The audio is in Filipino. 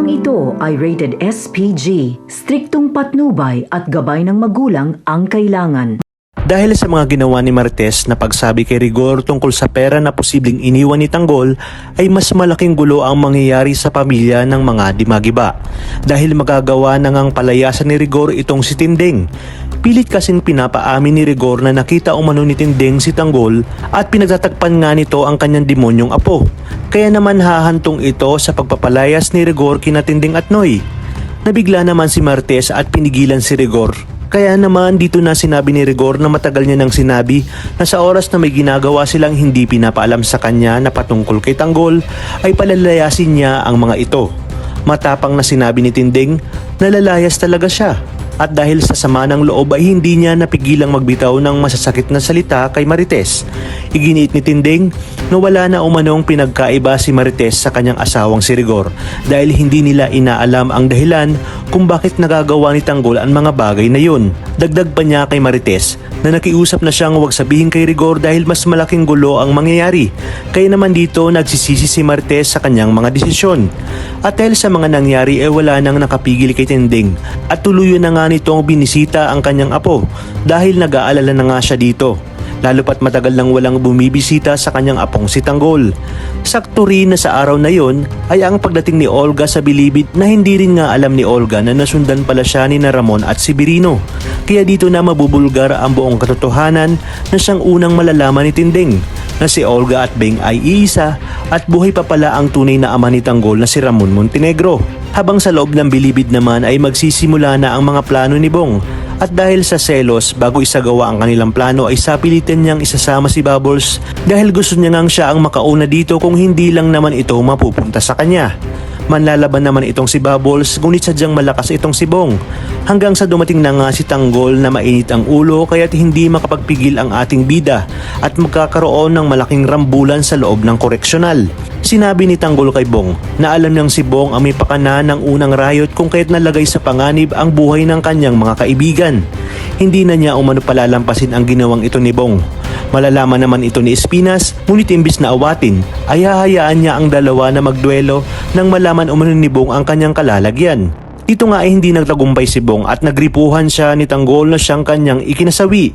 Tampang ito ay rated SPG, striktong patnubay at gabay ng magulang ang kailangan. Dahil sa mga ginawa ni Marites na pagsabi kay Rigor tungkol sa pera na posibleng iniwan ni Tanggol, ay mas malaking gulo ang mangyayari sa pamilya ng mga Dimagiba. Dahil magagawa na ngang palayasan ni Rigor itong si Tinding. Pilit kasing pinapaamin ni Rigor na nakita umano ni Tinding si Tanggol at pinagtatagpan nga nito ang kanyang demonyong apo. Kaya naman hahantong ito sa pagpapalayas ni Rigor kina Tinding at Noy. Nabigla naman si Marites at pinigilan si Rigor. Kaya naman dito na sinabi ni Rigor na matagal niya nang sinabi na sa oras na may ginagawa silang hindi pinapaalam sa kanya na patungkol kay Tanggol ay palalayasin niya ang mga ito. Matapang na sinabi ni Tinding na lalayas talaga siya. At dahil sa sama ng loob ay hindi niya napigilang magbitaw ng masasakit na salita kay Marites. Iginiit ni Tinding na wala na umanong pinagkaiba si Marites sa kanyang asawang si Rigor dahil hindi nila inaalam ang dahilan kung bakit nagagawa ni Tanggol ang mga bagay na yun. Dagdag pa niya kay Marites na nakiusap na siyang huwag sabihin kay Rigor dahil mas malaking gulo ang mangyayari. Kaya naman dito nagsisisi si Marites sa kanyang mga desisyon. At dahil sa mga nangyari ay wala nang nakapigil kay Tinding at tuluyan na nga nitong binisita ang kanyang apo dahil nag-aalala na nga siya dito. Lalo pat matagal nang walang bumibisita sa kanyang apong si Tanggol. Sakto rin na sa araw na yon ay ang pagdating ni Olga sa Bilibid na hindi rin nga alam ni Olga na nasundan pala siya ni Ramon at si Birino. Kaya dito na mabubulgar ang buong katotohanan na siyang unang malalaman ni Tinding na si Olga at Beng ay iisa at buhay pa pala ang tunay na ama ni Tanggol na si Ramon Montenegro. Habang sa loob ng Bilibid naman ay magsisimula na ang mga plano ni Bong. At dahil sa selos, bago isagawa ang kanilang plano ay sapilitan niyang isasama si Bubbles dahil gusto niya ngang siya ang makauna dito kung hindi lang naman ito mapupunta sa kanya. Manlalaban naman itong si Bubbles ngunit sadyang malakas itong si Bong. Hanggang sa dumating na nga si Tanggol na mainit ang ulo kaya't hindi makapagpigil ang ating bida at magkakaroon ng malaking rambulan sa loob ng koreksyonal. Sinabi ni Tanggol kay Bong na alam niyang si Bong ang may pakana ng unang riot kung kaya't nalagay sa panganib ang buhay ng kanyang mga kaibigan. Hindi na niya umano palalampasin ang ginawang ito ni Bong. Malalaman naman ito ni Espinas, ngunit imbis na awatin ay hahayaan niya ang dalawa na magduelo nang malaman umano ni Bong ang kanyang kalalagyan. Dito nga ay hindi nagtagumpay si Bong at nagripuhan siya ni Tanggol na siyang kanyang ikinasawi.